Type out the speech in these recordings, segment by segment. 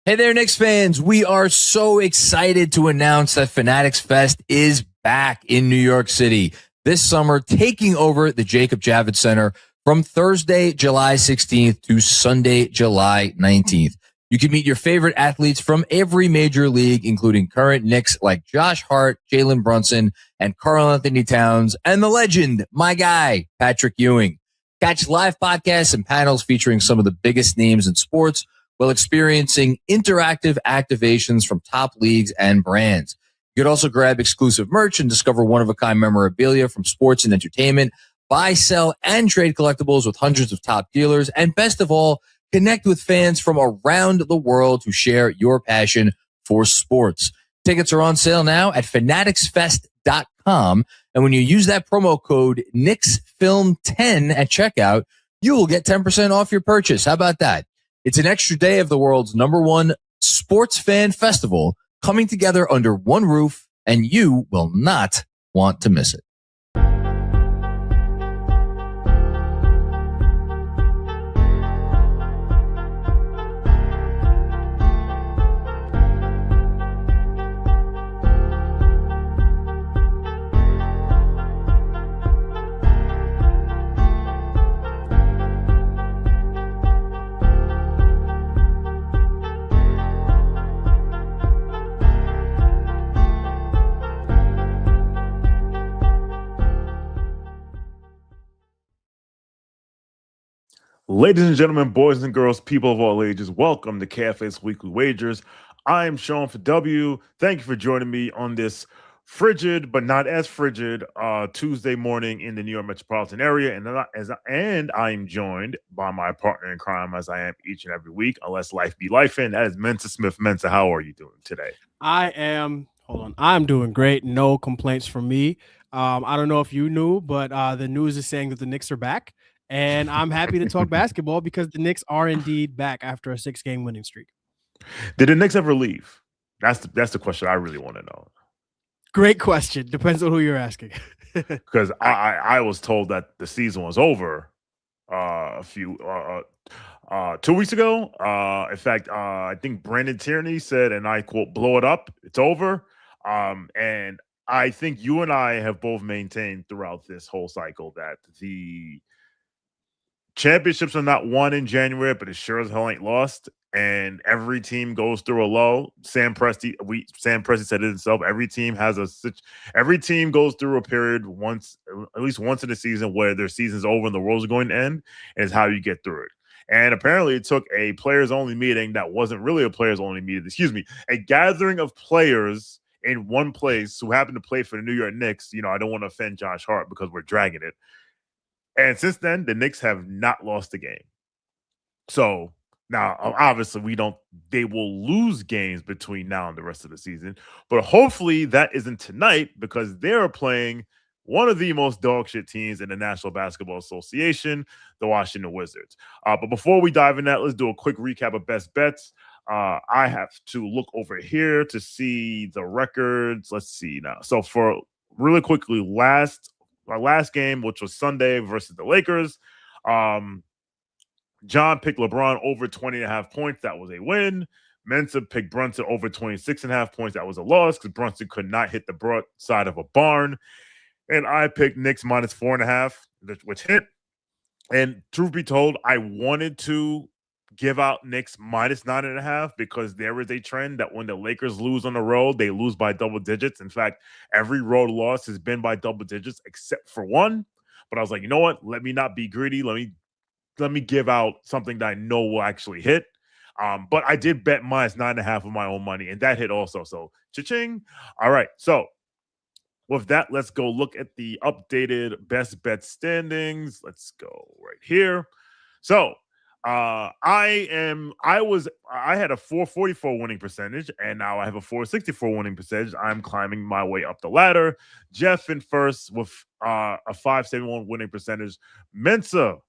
Hey there, Knicks fans. We are so excited to announce that Fanatics Fest is back in New York City this summer, taking over the Jacob Javits Center from Thursday, July 16th to Sunday, July 19th. You can meet your favorite athletes from every major league, including current Knicks like Josh Hart, Jalen Brunson, and Karl Anthony Towns, and the legend, my guy, Patrick Ewing. Catch live podcasts and panels featuring some of the biggest names in sports, while experiencing interactive activations from top leagues and brands. You could also grab exclusive merch and discover one-of-a-kind memorabilia from sports and entertainment, buy, sell, and trade collectibles with hundreds of top dealers, and best of all, connect with fans from around the world who share your passion for sports. Tickets are on sale now at fanaticsfest.com, and when you use that promo code KnicksFilm10 at checkout, you will get 10% off your purchase. How about that? It's an extra day of the world's #1 sports fan festival coming together under one roof, and you will not want to miss it. Ladies and gentlemen, boys and girls, people of all ages, welcome to KFS Weekly Wagers. I am Shawn for W. Thank you for joining me on this frigid, but not as frigid, Tuesday morning in the New York metropolitan area. And I am joined by my partner in crime, as I am each and every week, unless life be lifing. That is Mensa Smith. Mensa, how are you doing today? I'm doing great. No complaints from me. I don't know if you knew, but the news is saying that the Knicks are back. And I'm happy to talk basketball because the Knicks are indeed back after a 6-game winning streak. Did the Knicks ever leave? That's the question I really want to know. Great question. Depends on who you're asking. Because I was told that the season was over 2 weeks ago. In fact, I think Brandon Tierney said, and I quote, "Blow it up. It's over." And I think you and I have both maintained throughout this whole cycle that the championships are not won in January, but it sure as hell ain't lost. And every team goes through a low. Sam Presti said it himself. Every team goes through a period at least once in the season where their season's over and the world's going to end, and it's how you get through it. And apparently it took a players-only meeting that wasn't really a players-only meeting. A gathering of players in one place who happened to play for the New York Knicks. I don't want to offend Josh Hart because we're dragging it. And since then, the Knicks have not lost a game. So now, obviously, they will lose games between now and the rest of the season. But hopefully that isn't tonight, because they're playing one of the most dog shit teams in the National Basketball Association, the Washington Wizards. But before we dive in that, let's do a quick recap of best bets. I have to look over here to see the records. Let's see now. So for really quickly, our last game, which was Sunday versus the Lakers, John picked LeBron over 20.5 points. That was a win. Mensa picked Brunson over 26.5 points. That was a loss because Brunson could not hit the broad side of a barn. And I picked Knicks minus 4.5, which hit. And truth be told, I wanted to give out Knicks minus 9.5 because there is a trend that when the Lakers lose on the road, they lose by double digits. In fact, every road loss has been by double digits except for one. But I was like, you know what? Let me not be greedy. Let me give out something that I know will actually hit. But I did bet minus 9.5 of my own money, and that hit also. So cha-ching. All right. So with that, let's go look at the updated best bet standings. Let's go right here. So I had a 444 winning percentage, and now I have a 464 winning percentage. I'm climbing my way up the ladder. Jeff in first with a 571 winning percentage. Mensa,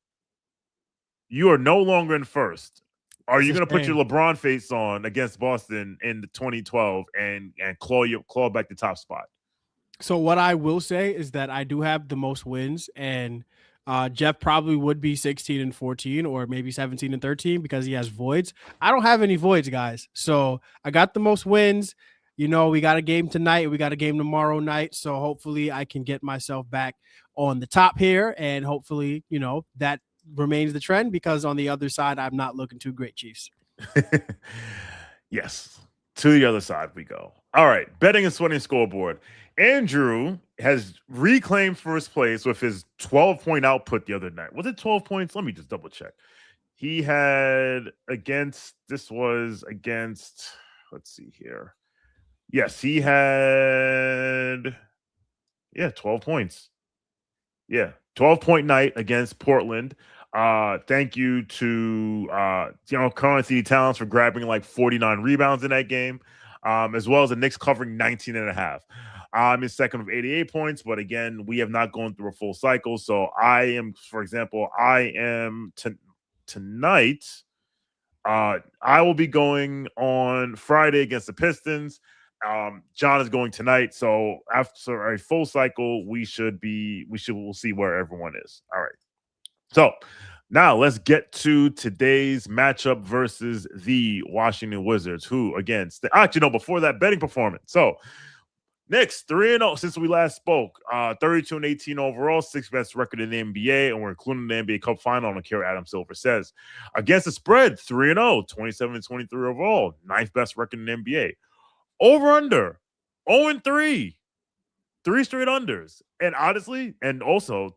you are no longer in first. Are you going to put your LeBron face on against Boston in the 2012 and claw back the top spot? So what I will say is that I do have the most wins, and Jeff probably would be 16-14 or maybe 17-13 because he has voids. I don't have any voids, guys. So I got the most wins. We got a game tonight. We got a game tomorrow night. So hopefully I can get myself back on the top here. And hopefully, that remains the trend because on the other side, I'm not looking too great, Chiefs. Yes. To the other side we go. All right. Betting and sweating scoreboard. Andrew has reclaimed first place with his 12-point output the other night. Was it 12 points? Let me just double check. He had let's see here. Yes, he had, 12 points. 12-point night against Portland. Thank you to Currency Talents for grabbing like 49 rebounds in that game, as well as the Knicks covering 19.5. I'm in second with 88 points, but again, we have not gone through a full cycle. So tonight. I will be going on Friday against the Pistons. John is going tonight. So after a full cycle, we'll see where everyone is. All right. So now let's get to today's matchup versus the Washington Wizards, who again, before that, betting performance. So Knicks 3-0 since we last spoke. 32-18 overall, 6th best record in the NBA, and we're including the NBA Cup final. On care Adam Silver says. Against the spread, 3-0, 27-23 overall, 9th best record in the NBA. Over under 0-3, 3 straight unders, and also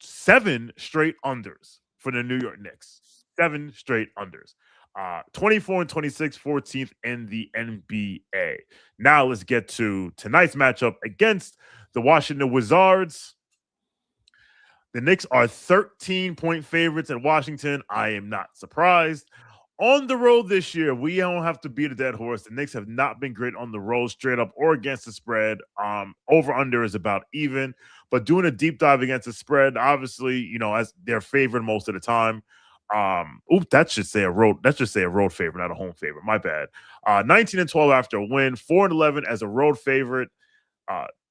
7 straight unders for the New York Knicks. 7 straight unders. 24-26, 14th in the NBA. Now let's get to tonight's matchup against the Washington Wizards. The Knicks are 13-point favorites at Washington. I am not surprised. On the road this year, we don't have to beat a dead horse. The Knicks have not been great on the road, straight up or against the spread. Over-under is about even. But doing a deep dive against the spread, obviously, as they're favored most of the time. That should say a road favorite, not a home favorite. My bad. 19-12 after a win, 4-11 as a road favorite,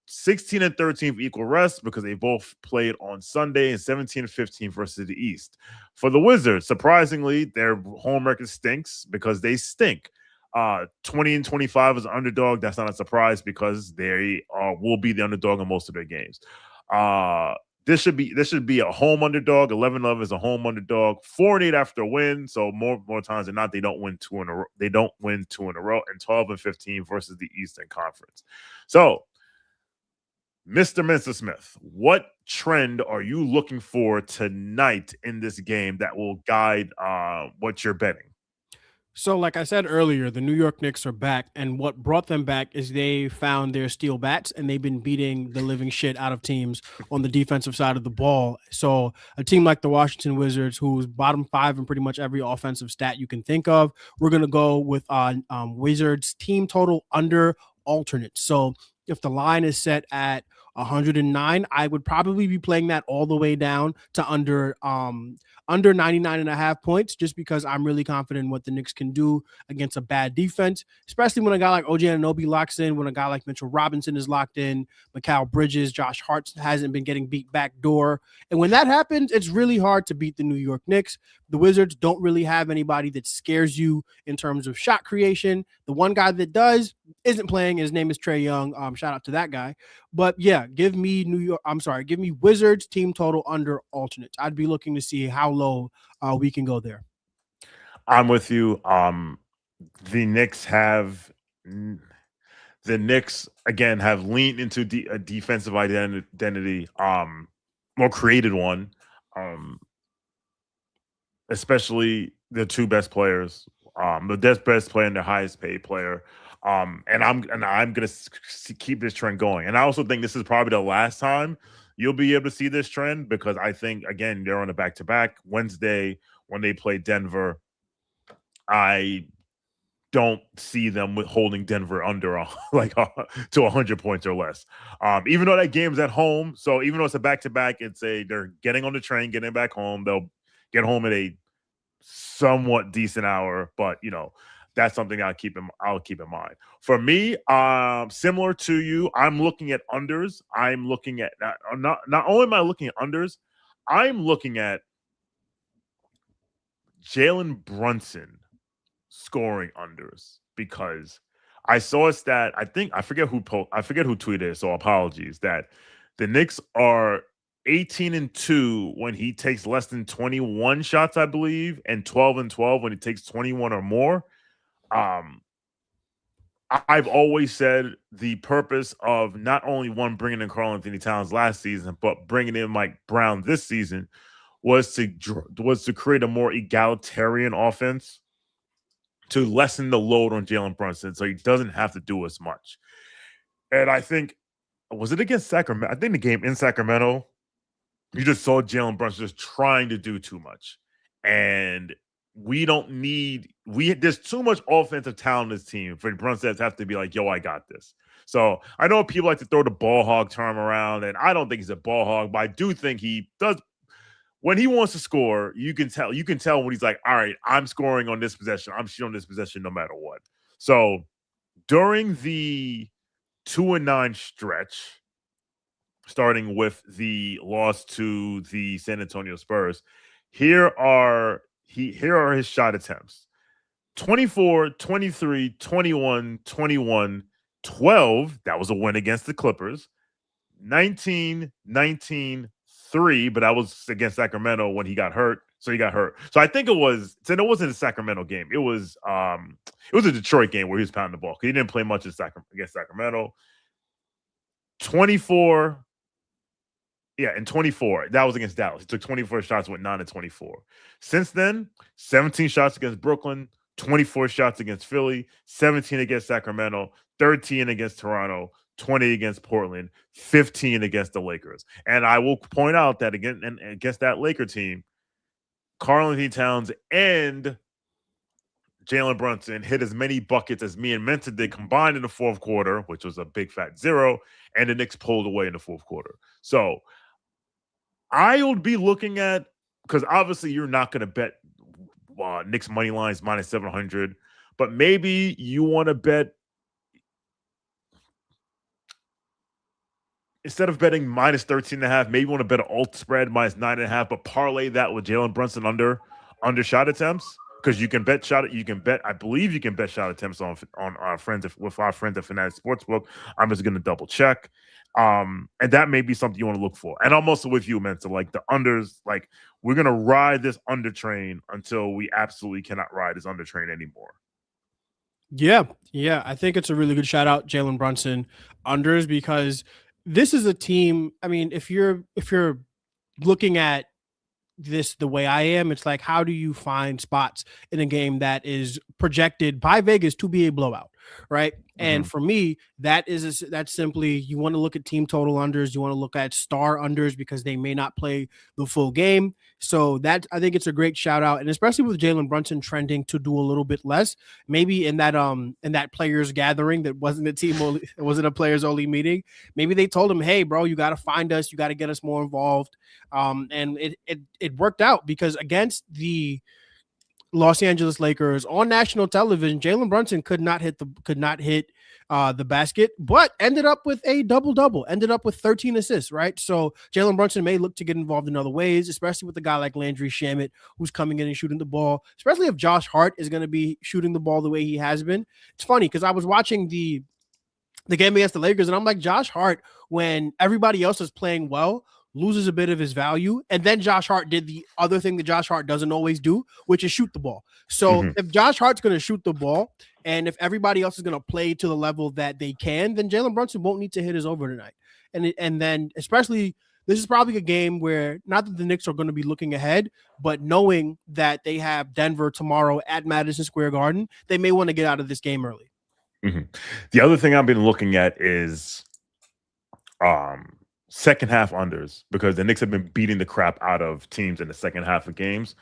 16-13 for equal rest because they both played on Sunday, and 17-15 versus the East. For the Wizards, surprisingly, their home record stinks because they stink. 20-25 as an underdog. That's not a surprise because they will be the underdog in most of their games. This should be a home underdog. 11-11 is a home underdog. 4-8 after a win. So more times than not, they don't win 2 in a row. They don't win 2 in a row. And 12-15 versus the Eastern Conference. So, Mr. Mensa Smith, what trend are you looking for tonight in this game that will guide what you're betting? So, like I said earlier, the New York Knicks are back, and what brought them back is they found their steel bats, and they've been beating the living shit out of teams on the defensive side of the ball. So, a team like the Washington Wizards, who's bottom 5 in pretty much every offensive stat you can think of, we're going to go with Wizards team total under alternate. So, if the line is set at 109, I would probably be playing that all the way down to under 99.5 points, just because I'm really confident in what the Knicks can do against a bad defense, especially when a guy like OG Anunoby locks in, when a guy like Mitchell Robinson is locked in, Mikal Bridges, Josh Hart hasn't been getting beat back door. And when that happens, it's really hard to beat the New York Knicks. The Wizards don't really have anybody that scares you in terms of shot creation. The one guy that does isn't playing. His name is Trae Young. Shout out to that guy. But yeah, give me Wizards team total under alternates. I'd be looking to see how low we can go there. I'm with you. The Knicks again have leaned into a defensive identity, more created one, especially the 2 best players, the best player and the highest paid player. And I'm going to keep this trend going. And I also think this is probably the last time you'll be able to see this trend, because I think, again, they're on a back-to-back. Wednesday, when they play Denver, I don't see them holding Denver under to 100 points or less. Even though that game's at home, so even though it's a back-to-back, they're getting on the train, getting back home. They'll get home at a somewhat decent hour, but that's something I'll keep in mind. For me, similar to you, I'm looking at unders. I'm looking at not only am I looking at unders, I'm looking at Jalen Brunson scoring unders because I saw a stat. I forget who tweeted it, so apologies, that the Knicks are 18-2 when he takes less than 21 shots, I believe, and 12-12 when he takes 21 or more. I've always said the purpose of not only bringing in Karl-Anthony Towns last season, but bringing in Mike Brown this season was to create a more egalitarian offense to lessen the load on Jalen Brunson so he doesn't have to do as much. And I think, was it against Sacramento? I think the game in Sacramento, you just saw Jalen Brunson just trying to do too much. And there's too much offensive talent in this team for Brunson to have to be like, yo, I got this. So I know people like to throw the ball hog term around, and I don't think he's a ball hog, but I do think he does. When he wants to score, you can tell when he's like, all right, I'm scoring on this possession. I'm shooting on this possession no matter what. So during the 2-9 stretch, starting with the loss to the San Antonio Spurs, here are his shot attempts. 24, 23, 21, 21, 12. That was a win against the Clippers. 19, 19, 3, but that was against Sacramento when he got hurt. So he got hurt. So I think it wasn't a Sacramento game. It was a Detroit game where he was pounding the ball. He didn't play much against Sacramento. 24. Yeah, and 24. That was against Dallas. He took 24 shots, went 9-24. Since then, 17 shots against Brooklyn, 24 shots against Philly, 17 against Sacramento, 13 against Toronto, 20 against Portland, 15 against the Lakers. And I will point out that against that Laker team, Karl-Anthony Towns and Jalen Brunson hit as many buckets as me and Mensa did combined in the fourth quarter, which was a big fat 0, and the Knicks pulled away in the fourth quarter. So I would be looking at, because obviously you're not going to bet Knicks money lines minus 700, but maybe you want to bet, instead of betting minus 13.5, maybe you want to bet an alt spread minus 9.5, but parlay that with Jalen Brunson under shot attempts, because you can bet I believe you can bet shot attempts on our friends with our friends at FANATICS Sportsbook. I'm just going to double check. And that may be something you want to look for. And I'm also with you, Mensa. Like the unders, like we're going to ride this under train until we absolutely cannot ride this under train anymore. Yeah. I think it's a really good shout out, Jalen Brunson unders, because this is a team. I mean, if you're looking at this the way I am, it's like, how do you find spots in a game that is projected by Vegas to be a blowout, right? And for me, that's simply, you want to look at team total unders, you want to look at star unders because they may not play the full game. So that, I think it's a great shout out, and especially with Jalen Brunson trending to do a little bit less, maybe in that players gathering that wasn't it wasn't a players only meeting. Maybe they told him, hey, bro, you got to find us, you got to get us more involved. And it worked out, because against the Los Angeles Lakers on national television, Jalen Brunson could not hit the basket, but ended up with a double-double, ended up with 13 assists, right? So Jalen Brunson may look to get involved in other ways, especially with a guy like Landry Shamet, who's coming in and shooting the ball, especially if Josh Hart is going to be shooting the ball the way he has been. It's funny because I was watching the game against the Lakers, and I'm like, Josh Hart, when everybody else is playing well, loses a bit of his value. And then Josh Hart did the other thing that Josh Hart doesn't always do, which is shoot the ball. So if Josh Hart's going to shoot the ball, and if everybody else is going to play to the level that they can, then Jalen Brunson won't need to hit his over tonight. And then especially, this is probably a game where, not that the Knicks are going to be looking ahead, but knowing that they have Denver tomorrow at Madison Square Garden, they may want to get out of this game early. The other thing I've been looking at is second half unders, because the Knicks have been beating the crap out of teams in the second half of games.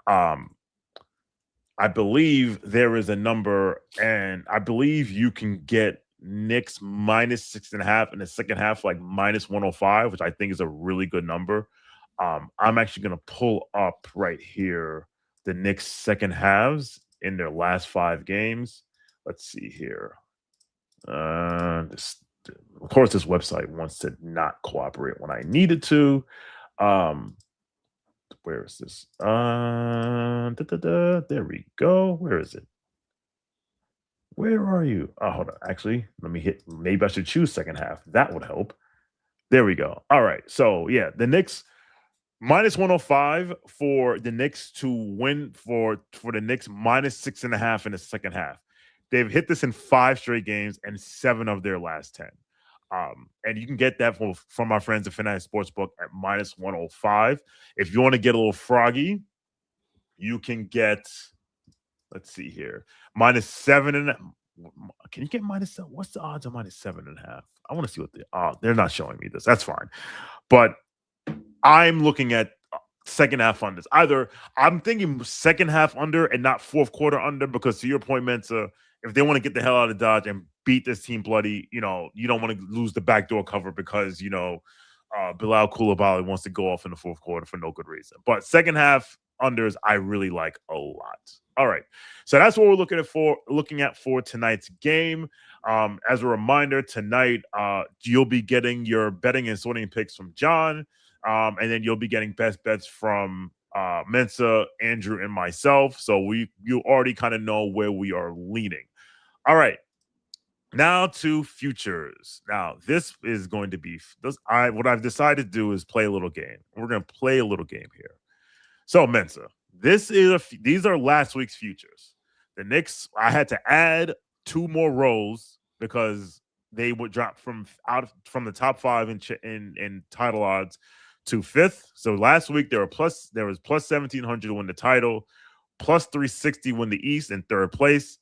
I believe there is a number, and I believe you can get Knicks minus 6.5 in the second half, like minus 105, which I think is a really good number. I'm actually going to pull up right here the Knicks second halves in their last 5 games. Let's see here. Of course, this website wants to not cooperate when I needed to. Where is this? There we go. Where is it? Where are you? Oh, hold on. Actually, let me hit. Maybe I should choose second half. That would help. There we go. All right. So yeah, the Knicks minus 105 for the Knicks to win for the Knicks minus 6.5 in the second half. They've hit this in 5 straight games and 7 of their last 10. And you can get that from our friends at FANATICS Sportsbook at minus 105. If you want to get a little froggy, you can get, let's see here, minus 7 and can you get minus 7? What's the odds of minus 7.5? I want to see what they're not showing me this. That's fine. But I'm looking at second half unders. Either I'm thinking second half under and not fourth quarter under, because to your point, Mensa, if they want to get the hell out of Dodge and beat this team bloody, you don't want to lose the backdoor cover because, Bilal Coulibaly wants to go off in the fourth quarter for no good reason. But second half unders, I really like a lot. All right. So that's what we're looking at for tonight's game. As a reminder, tonight, you'll be getting your betting and sorting picks from John. And then you'll be getting best bets from Mensa, Andrew, and myself. So you already kind of know where we are leaning. All right. Now to futures. Now, this is going to be what I've decided to do is play a little game. We're going to play a little game here. So, Mensa, these are last week's futures. The Knicks, I had to add 2 more rows because they would drop from the top 5 in title odds to 5th. So last week there was plus 1,700 to win the title, plus 360 win the East in 3rd place,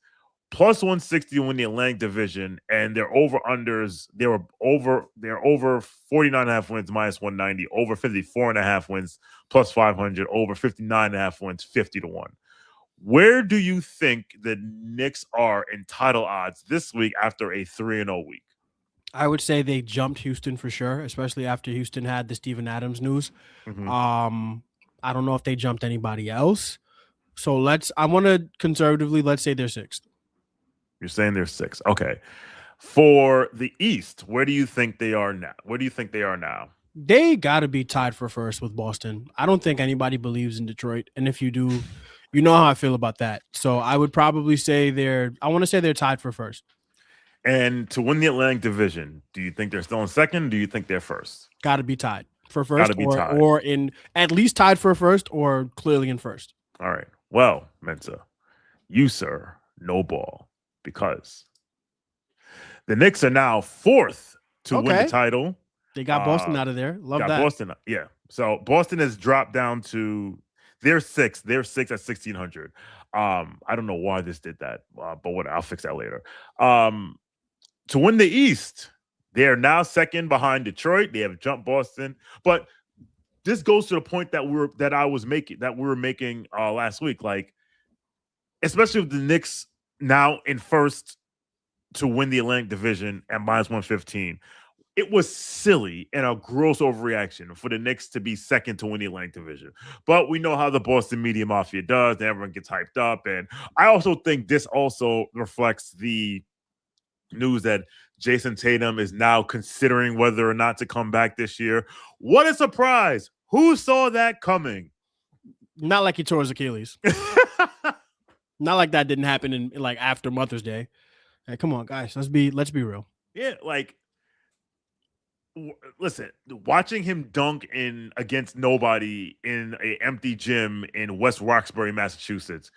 plus 160 win the Atlantic Division, and their over-unders, they're over 49.5 wins, minus 190, over 54.5 wins, plus 500, over 59.5 wins, 50-1. Where do you think the Knicks are in title odds this week after a 3-0 week? I would say they jumped Houston for sure, especially after Houston had the Steven Adams news. Mm-hmm. I don't know if they jumped anybody else. So let's say they're 6th. You're saying they're 6th. Okay. For the East, where do you think they are now? They got to be tied for 1st with Boston. I don't think anybody believes in Detroit. And if you do, you know how I feel about that. So I would probably say they're tied for 1st. And to win the Atlantic Division, do you think they're still in 2nd? Do you think they're 1st? Got to be tied for 1st, or in at least tied for 1st, or clearly in 1st. All right. Well, Mensa, you, sir, no ball, because the Knicks are now 4th to win the title. They got Boston out of there. Love that. Boston, yeah. So Boston has dropped down to they're 6th. They're 6th at 1,600. I don't know why this did that, but what? I'll fix that later. To win the East, they are now 2nd behind Detroit. They have jumped Boston, but this goes to the point that we were making last week. Like, especially with the Knicks now in 1st to win the Atlantic Division at minus 115, it was silly and a gross overreaction for the Knicks to be 2nd to win the Atlantic Division. But we know how the Boston media mafia does, and everyone gets hyped up. And I also think this also reflects the news that Jason Tatum is now considering whether or not to come back this year. What a surprise. Who saw that coming? Not like he tore his Achilles. Not like that didn't happen in like after Mother's Day. Hey, come on, guys. Let's be real. Yeah, like, listen, watching him dunk against nobody in an empty gym in West Roxbury, Massachusetts,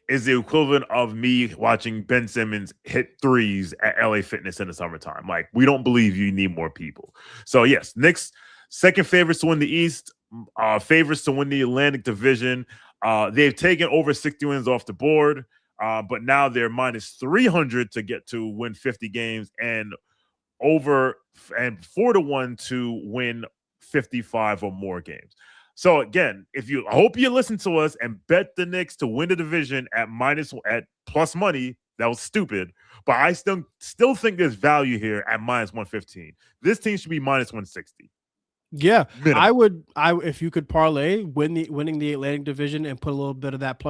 is the equivalent of me watching Ben Simmons hit threes at LA Fitness in the summertime. Like, we don't believe you need more people. So yes, Knicks 2nd favorites to win the East, favorites to win the Atlantic Division. They've taken over 60 wins off the board, but now they're minus 300 to get to win 50 games and 4-1 to win 55 or more games. So again, I hope you listen to us and bet the Knicks to win the division at plus money. That was stupid, but I still think there's value here at minus 115. This team should be minus 160. Yeah, minimum. If you could parlay winning the Atlantic Division and put a little bit of that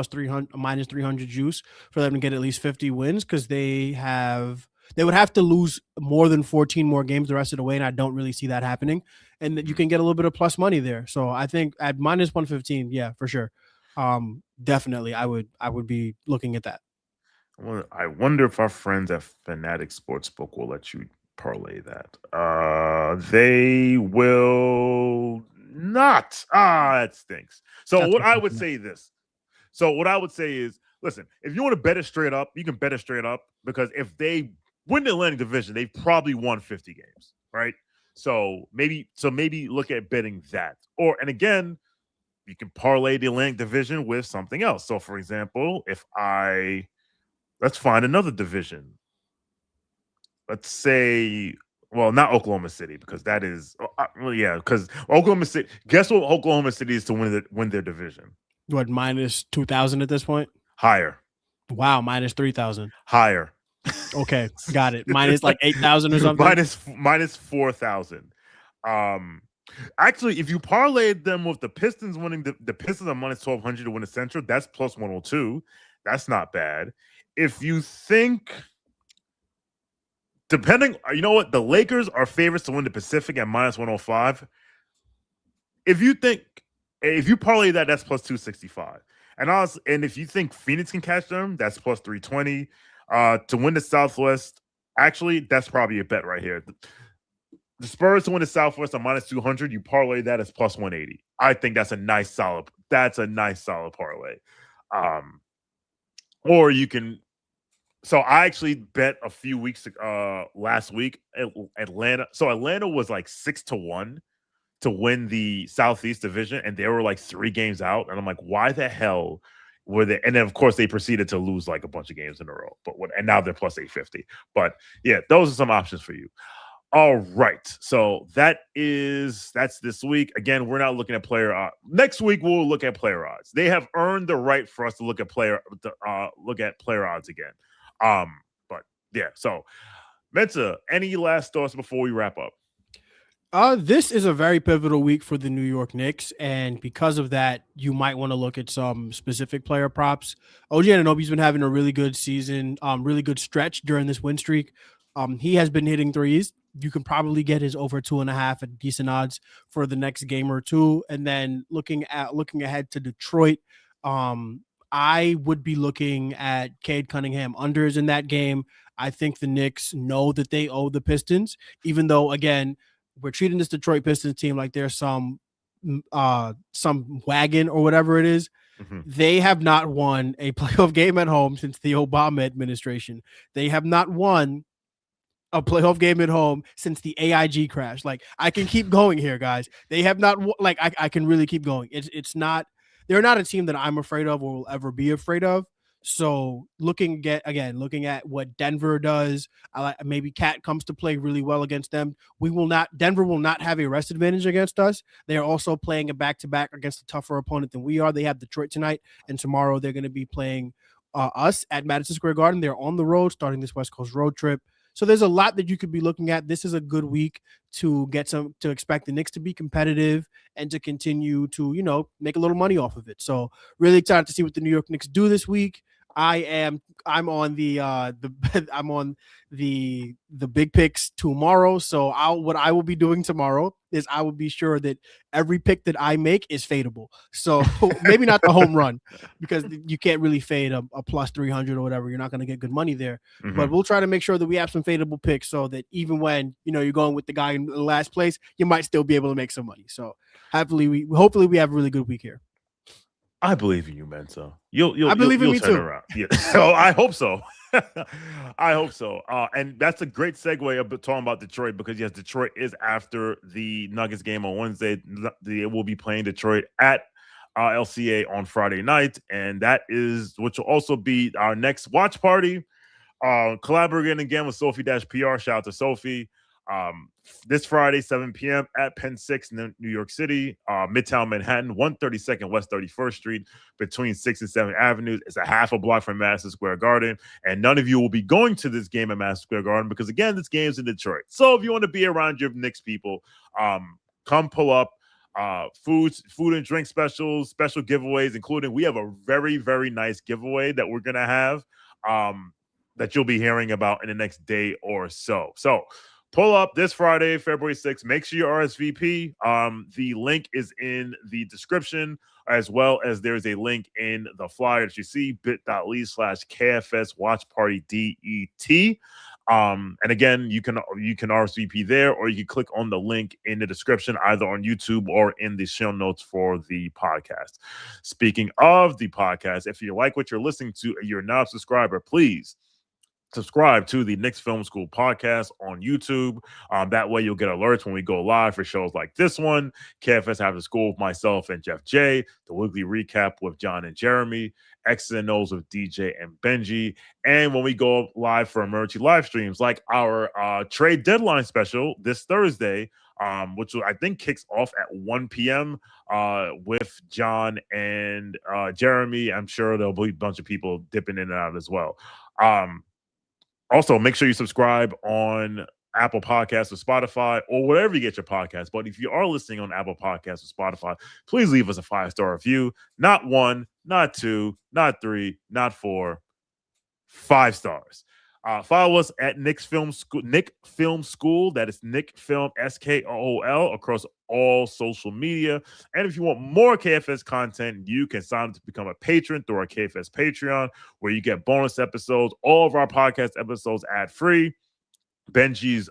minus 300 juice for them to get at least 50 wins, because they They would have to lose more than 14 more games the rest of the way, and I don't really see that happening. And that you can get a little bit of plus money there. So I think at minus 115, yeah, for sure. Definitely, I would be looking at that. Well, I wonder if our friends at FANATICS Sportsbook will let you parlay that. They will not. That stinks. So That's what I would say this. So what I would say is, listen, if you want to bet it straight up, you can bet it straight up, because if they win the Atlantic Division, they've probably won 50 games, right? So maybe look at betting that. And again, you can parlay the Atlantic Division with something else. So for example, let's find another division. Let's say, well, not Oklahoma City, because that is, because Oklahoma City. Guess what Oklahoma City is to win their division? What, minus 2,000 at this point? Higher. Wow, minus 3,000. Higher. Okay, got it. Minus like 8,000 or something. minus 4,000. Actually, if you parlayed them with the Pistons winning, the Pistons are minus 1,200 to win the Central, that's plus 102. That's not bad. If you think, you know what, the Lakers are favorites to win the Pacific at minus 105. If you parlay that, that's plus 265. And if you think Phoenix can catch them, that's plus 320. To win the Southwest, actually, that's probably a bet right here. The Spurs to win the Southwest are minus 200. You parlay that as plus 180. I think that's a nice solid parlay. Or you can. So I actually bet a few weeks last week Atlanta. So Atlanta was like 6-1 to win the Southeast Division, and they were like 3 games out. And I'm like, why the hell were they? And then of course they proceeded to lose like a bunch of games in a row. And now they're plus 850. But yeah, those are some options for you. All right. So that's this week. Again, we're not looking at player odds. Next week we'll look at player odds. They have earned the right for us to look at player odds again. But yeah, so Mensa, any last thoughts before we wrap up? This is a very pivotal week for the New York Knicks, and because of that, you might want to look at some specific player props. OG Anunoby's been having a really good season, really good stretch during this win streak. He has been hitting threes. You can probably get his over 2.5 at decent odds for the next game or two. And then looking ahead to Detroit, I would be looking at Cade Cunningham unders in that game. I think the Knicks know that they owe the Pistons, even though, again, we're treating this Detroit Pistons team like there's some wagon or whatever it is. Mm-hmm. They have not won a playoff game at home since the Obama administration. They have not won a playoff game at home since the AIG crash. Like, I can keep going here, guys. They have not, I can really keep going. They're not a team that I'm afraid of or will ever be afraid of. So looking at what Denver does, maybe Cat comes to play really well against them. Denver will not have a rest advantage against us. They are also playing a back-to-back against a tougher opponent than we are. They have Detroit tonight, and tomorrow they're going to be playing us at Madison Square Garden. They're on the road, starting this West Coast road trip. So there's a lot that you could be looking at. This is a good week to expect the Knicks to be competitive and to continue to, make a little money off of it. So really excited to see what the New York Knicks do this week. I'm on the big picks tomorrow. So what I will be doing tomorrow is I will be sure that every pick that I make is fadeable. So maybe not the home run, because you can't really fade a plus 300 or whatever. You're not going to get good money there. Mm-hmm. But we'll try to make sure that we have some fadeable picks so that even when you're going with the guy in the last place, you might still be able to make some money. So hopefully we have a really good week here. I believe in you, Mensa. You'll believe in me turn too. Around. Yeah. So I hope so. I hope so. And that's a great segue of talking about Detroit, because yes, Detroit is after the Nuggets game on Wednesday. They will be playing Detroit at LCA on Friday night, and that is which will also be our next watch party. Collaborating again with Sophie-PR. Shout out to Sophie. This Friday, 7 p.m. at Penn 6 in New York City, Midtown Manhattan, 132nd West 31st Street, between 6th and 7th Avenues. It's a half a block from Madison Square Garden, and none of you will be going to this game at Madison Square Garden because, again, this game's in Detroit. So if you want to be around your Knicks people, come pull up. Food and drink specials, special giveaways, including we have a very, very nice giveaway that we're going to have. that you'll be hearing about in the next day or so. So pull up this Friday, February 6th. Make sure you RSVP. The link is in the description, as well as there's a link in the flyer that you see, bit.ly/KFS Watch Party DET. And again, you can RSVP there, or you can click on the link in the description, either on YouTube or in the show notes for the podcast. Speaking of the podcast, if you like what you're listening to and you're not a subscriber, please subscribe to the Knicks Film School Podcast on YouTube. That way you'll get alerts when we go live for shows like this one, KFS After School with myself and Jeff J, the weekly recap with John and Jeremy, X's and O's with DJ and Benji, and when we go live for emergency live streams like our trade deadline special this Thursday, which I think kicks off at 1 p.m. With John and Jeremy. I'm sure there'll be a bunch of people dipping in and out as well. Also, make sure you subscribe on Apple Podcasts or Spotify or wherever you get your podcasts. But if you are listening on Apple Podcasts or Spotify, please leave us a 5-star review. Not 1, not 2, not 3, not 4, 5 stars. Follow us at Knicks Film School. That is Knick Film SKOOL across all social media. And if you want more KFS content, you can sign up to become a patron through our KFS Patreon, where you get bonus episodes, all of our podcast episodes ad-free, Benji's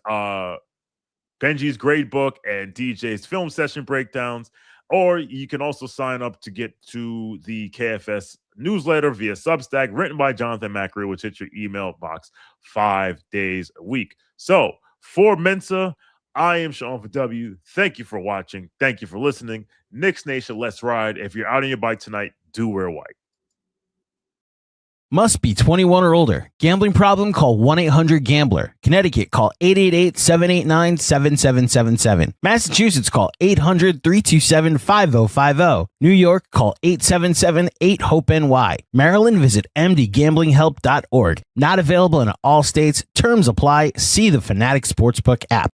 grade book, and DJ's film session breakdowns. Or you can also sign up to get to the KFS newsletter via Substack, written by Jonathan Macri, which hits your email box 5 days a week. So for Mensa, I am Shawn for W. Thank you for watching. Thank you for listening. Knicks Nation, let's ride. If you're out on your bike tonight, do wear white. Must be 21 or older. Gambling problem? Call 1-800-GAMBLER. Connecticut, call 888-789-7777. Massachusetts, call 800-327-5050. New York, call 877-8-HOPE-NY. Maryland, visit mdgamblinghelp.org. Not available in all states. Terms apply. See the Fanatics Sportsbook app.